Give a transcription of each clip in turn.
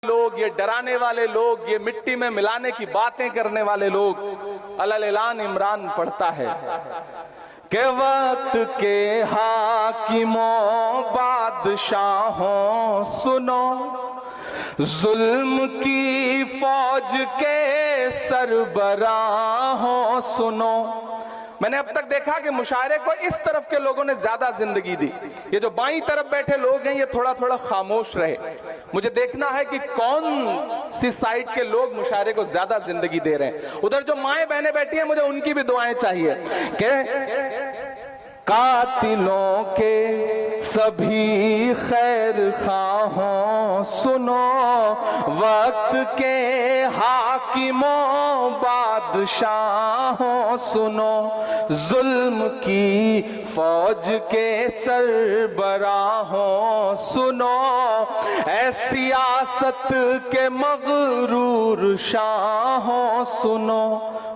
लोग, ये डराने वाले लोग, ये मिट्टी में मिलाने की बातें करने वाले लोग अल-ऐलान इमरान पढ़ता है कि वक्त के हाकिमों बादशाहों सुनो, जुल्म की फौज के सरबराहों सुनो। मैंने अब तक देखा कि मुशायरे को इस तरफ के लोगों ने ज्यादा जिंदगी दी। ये जो बाईं तरफ बैठे लोग हैं ये थोड़ा थोड़ा खामोश रहे। मुझे देखना है कि कौन सी साइड के लोग मुशायरे को ज्यादा जिंदगी दे रहे हैं। उधर जो माएं बहनें बैठी हैं मुझे उनकी भी दुआएं चाहिए कि कातिलों के सभी खैर खाहों सुनो, वक्त के हाकिमों बादशाहों सुनो, जुल्म की फौज के सरबराहों सुनो, ऐ सियासत के मगरूर शाहों सुनो,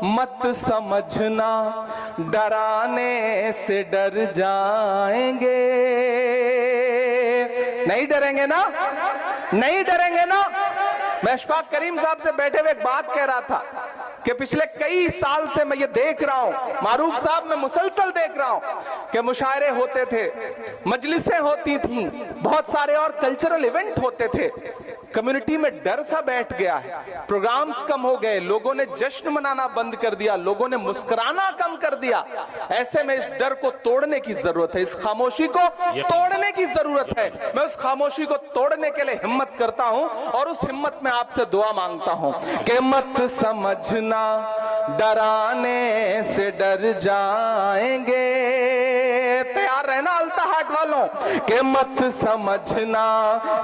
मत समझना डराने से डर जाएंगे। नहीं डरेंगे ना, नहीं डरेंगे ना। मैं अशफाक करीम साहब से बैठे हुए एक बात कह रहा था कि पिछले कई साल से मैं ये देख रहा हूं, मारूफ साहब मैं मुसलसल देख रहा हूं कि मुशायरे होते थे, मजलिसें होती थी, बहुत सारे और कल्चरल इवेंट होते थे। कम्युनिटी में डर सा बैठ गया है, प्रोग्राम्स कम हो गए, लोगों ने जश्न मनाना बंद कर दिया, लोगों ने मुस्कुराना कम कर दिया। ऐसे में इस डर को तोड़ने की जरूरत है, इस खामोशी को तोड़ने की जरूरत है। मैं उस खामोशी को तोड़ने के लिए हिम्मत करता हूं और उस हिम्मत में आपसे दुआ मांगता हूं कि मत समझना डराने से डर जाएंगे। तैयार रहना अल्ताहाट वालों कि मत समझना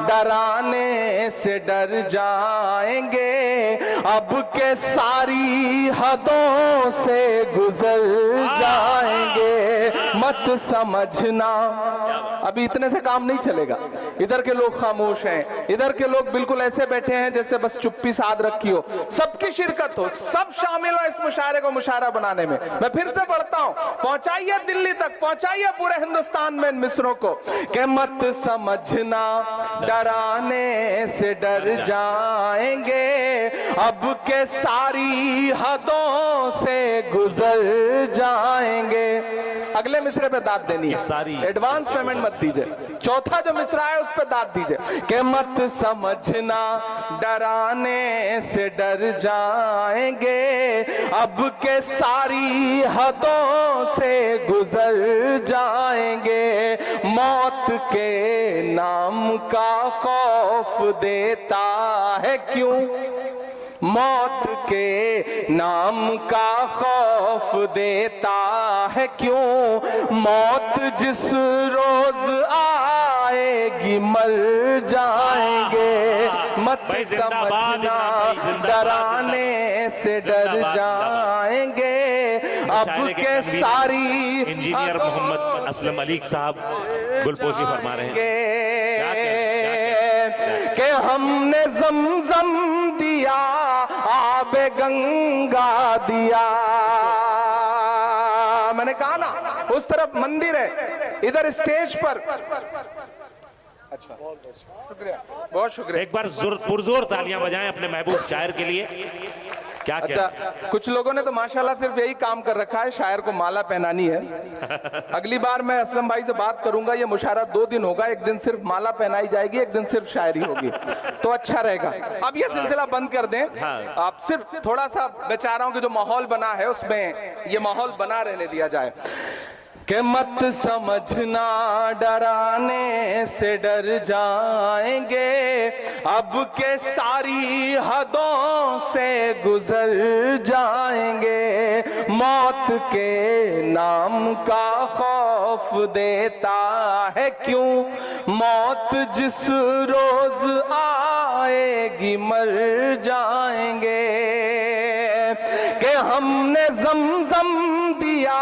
डराने से डर जाएंगे, अब के सारी हदों से गुजर जाएंगे। मत समझना, अभी इतने से काम नहीं चलेगा। इधर के लोग खामोश हैं, इधर के लोग बिल्कुल ऐसे बैठे हैं जैसे बस चुप्पी साध रखी हो। सबकी शिरकत हो, सब शामिल हो इस मुशायरे को मुशायरा बनाने में। मैं फिर से पढ़ता हूं, पहुंचाइए दिल्ली तक, पहुंचाइए पूरे हिंदुस्तान में इन मिसरों को कि मत समझना डराने से डर जाएंगे, अब के सारी हदों से गुजर जाएंगे। अगले मिसरे पे दाद देनी है, एडवांस पेमेंट मत दीजिए। चौथा जो मिसरा है उस पे दाद दीजिए कि मत समझना डराने से डर जाएंगे, अब के सारी हदों से गुजर जाएंगे। मौत के नाम का खौफ देता है क्यों, मौत के नाम का खौफ देता है क्यों, मौत जिस रोज आएगी मर जाएंगे। मत समझना डराने से डर जाएंगे, अब के सारी। इंजीनियर मोहम्मद असलम अली साहब गुलपोशी फरमा रहे हैं कि हमने जमजम दिया, आबे गंगा दिया। मैंने कहा ना उस तरफ मंदिर है, इधर स्टेज पर। अच्छा शुक्रिया, बहुत शुक्रिया। एक बार पुरजोर तालियां बजाएं अपने महबूब शायर के लिए। क्या अच्छा, कुछ लोगों ने तो माशाल्लाह सिर्फ यही काम कर रखा है, शायर को माला पहनानी है। अगली बार मैं असलम भाई से बात करूंगा, ये मुशायरा 2 दिन होगा, एक दिन सिर्फ माला पहनाई जाएगी, एक दिन सिर्फ शायरी होगी, तो अच्छा रहेगा। अब ये सिलसिला बंद कर दें। आप सिर्फ थोड़ा सा बेचारों के जो माहौल बना है उसमें ये माहौल बना रहने दिया जाए कि मत समझना डराने से डर जाएंगे, अब के सारी हदों से गुजर जाएंगे। मौत के नाम का खौफ देता है क्यों, मौत जिस रोज आएगी मर जाएंगे। कि हमने जमजम दिया,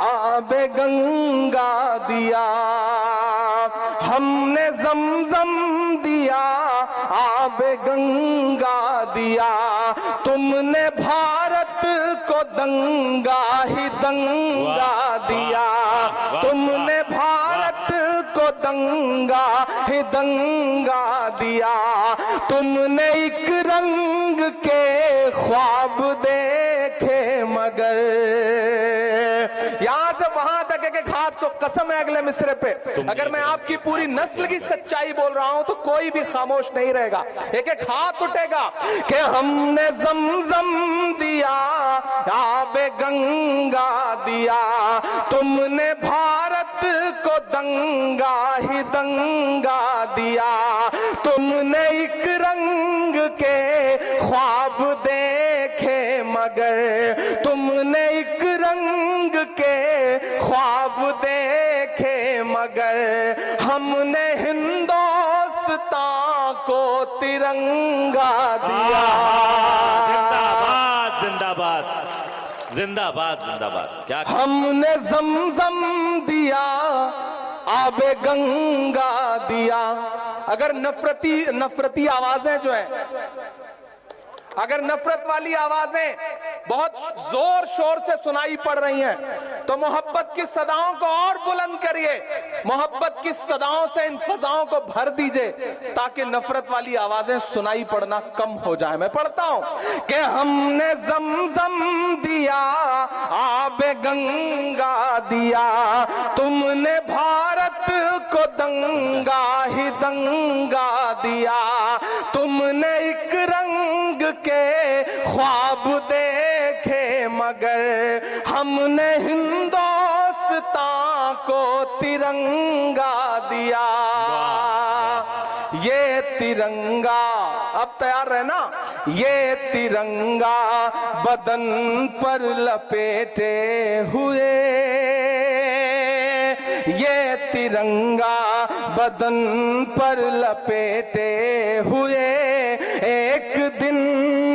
आबे गंगा दिया, हमने जमजम दिया, आबे गंगा दिया, तुमने भारत को दंगा ही दंगा दिया, तुमने भारत को दंगा ही दंगा दिया, तुमने एक रंग के ख्वाब देखे मगर। यहां से वहां तक एक एक हाथ तो कसम है अगले मिसरे पे, अगर मैं आपकी पूरी नस्ल की सच्चाई बोल रहा हूं तो कोई भी खामोश नहीं रहेगा, एक एक हाथ उठेगा कि हमने जमजम दिया, आबे गंगा दिया, तुमने भारत को दंगा ही दंगा दिया, तुमने एक रंग के ख्वाब देखे मगर, तुमने एक रंग के ख्वाब देखे मगर, हमने हिंदुस्तान को तिरंगा दिया। जिंदाबाद जिंदाबाद जिंदाबाद जिंदाबाद। क्या हमने जमजम दिया, आबे गंगा दिया। अगर नफरती आवाजें जो है, अगर नफरत वाली आवाजें बहुत जोर शोर से सुनाई पड़ रही हैं तो मोहब्बत की सदाओं को और बुलंद करिए, मोहब्बत की सदाओं से इन फजाओं को भर दीजिए ताकि नफरत वाली आवाजें सुनाई पड़ना कम हो जाए। मैं पढ़ता हूं कि हमने जमजम दिया, आबे गंगा दिया, तुमने भारत को दंगा ही दंगा दिया, तुमने एक रंग के ख्वाब देखे मगर, हमने हिंदुस्तान को तिरंगा दिया। ये तिरंगा, अब तैयार रहना, ये तिरंगा बदन पर लपेटे हुए, ये तिरंगा बदन पर लपेटे हुए, एक दिन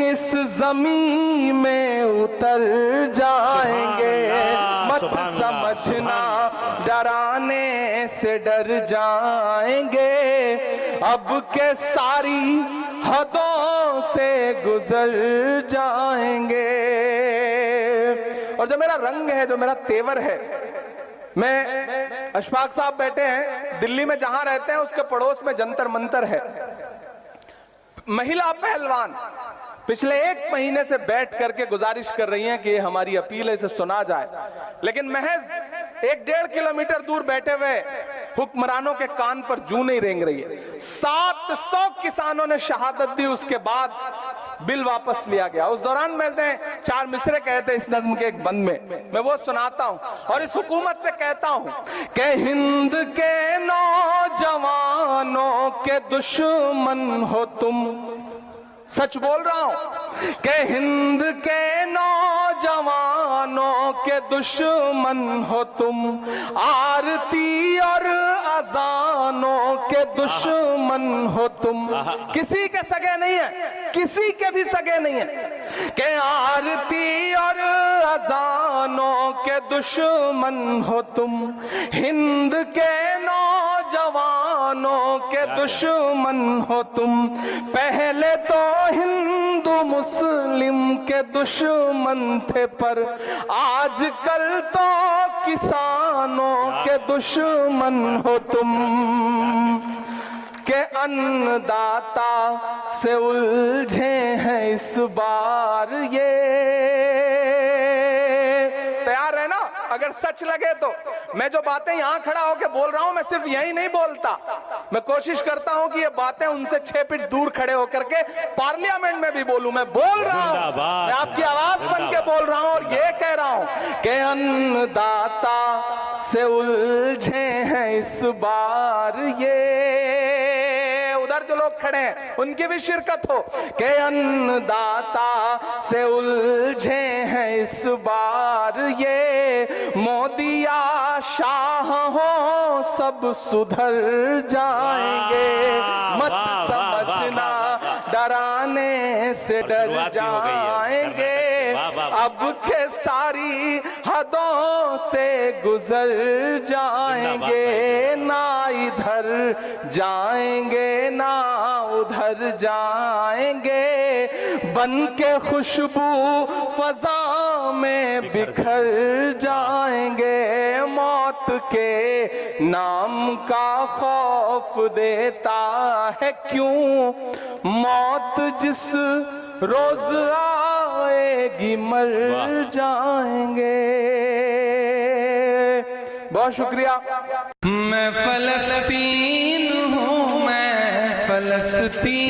इस जमीन में उतर जाएंगे, मत समझना डराने से डर जाएंगे, अब के सारी हदों से गुजर जाएंगे। और जो मेरा रंग है, जो मेरा तेवर है, मैं अशफाक साहब बैठे हैं दिल्ली में, जहां रहते हैं उसके पड़ोस में जंतर मंतर है, महिला पहलवान पिछले 1 महीने से बैठ करके गुजारिश कर रही हैं कि ये हमारी अपील है, इसे सुना जाए, लेकिन महज 1-1.5 किलोमीटर दूर बैठे हुए हुक्मरानों के कान पर जूं नहीं रेंग रही है। 700 किसानों ने शहादत दी, उसके बाद बिल वापस लिया गया। उस दौरान मैंने 4 मिसरे कहे थे इस नज्म के एक बंद में, मैं वो सुनाता हूं और इस हुकूमत से कहता हूं कि हिंद के नौजवानों के दुश्मन हो तुम, सच बोल रहा हूं कि हिंद के नौजवानों के दुश्मन हो तुम, आरती और अजानों के दुश्मन हो तुम। किसी के सगे नहीं है, किसी के भी सगे नहीं है कि आरती और अजानों के दुश्मन हो तुम, हिंद के नौजवानों के दुश्मन हो तुम। पहले तो हिंदू मुस्लिम के दुश्मन थे, पर आजकल तो किसानों के दुश्मन हो तुम, के अन्नदाता से उलझे हैं इस बार ये। तैयार है ना? अगर सच लगे तो मैं जो बातें यहां खड़ा होकर बोल रहा हूं, मैं सिर्फ यही नहीं बोलता, मैं कोशिश करता हूं कि ये बातें उनसे 6 फीट दूर खड़े होकर के पार्लियामेंट में भी बोलूं। मैं बोल रहा हूं, मैं आपकी आवाज बन के बोल रहा हूं और ये कह रहा हूं कि अन्नदाता से उलझे हैं इस बार ये। उधर जो लोग खड़े हैं उनकी भी शिरकत हो कि अन्नदाता से उलझे हैं इस बार ये। मोदिया शाह हो सब सुधर जाएंगे, मत समझना डराने से डर जाएंगे, अब के सारी हदों से गुजर जाएंगे, ना इधर जाएंगे ना उधर जाएंगे, बन के खुशबू फजा में बिखर जाएंगे, मौत के नाम का खौफ देता है क्यों, मौत जिस रोज आएगी मर जाएंगे। बहुत शुक्रिया। मैं फलस्तीन हूँ, मैं फलस्तीन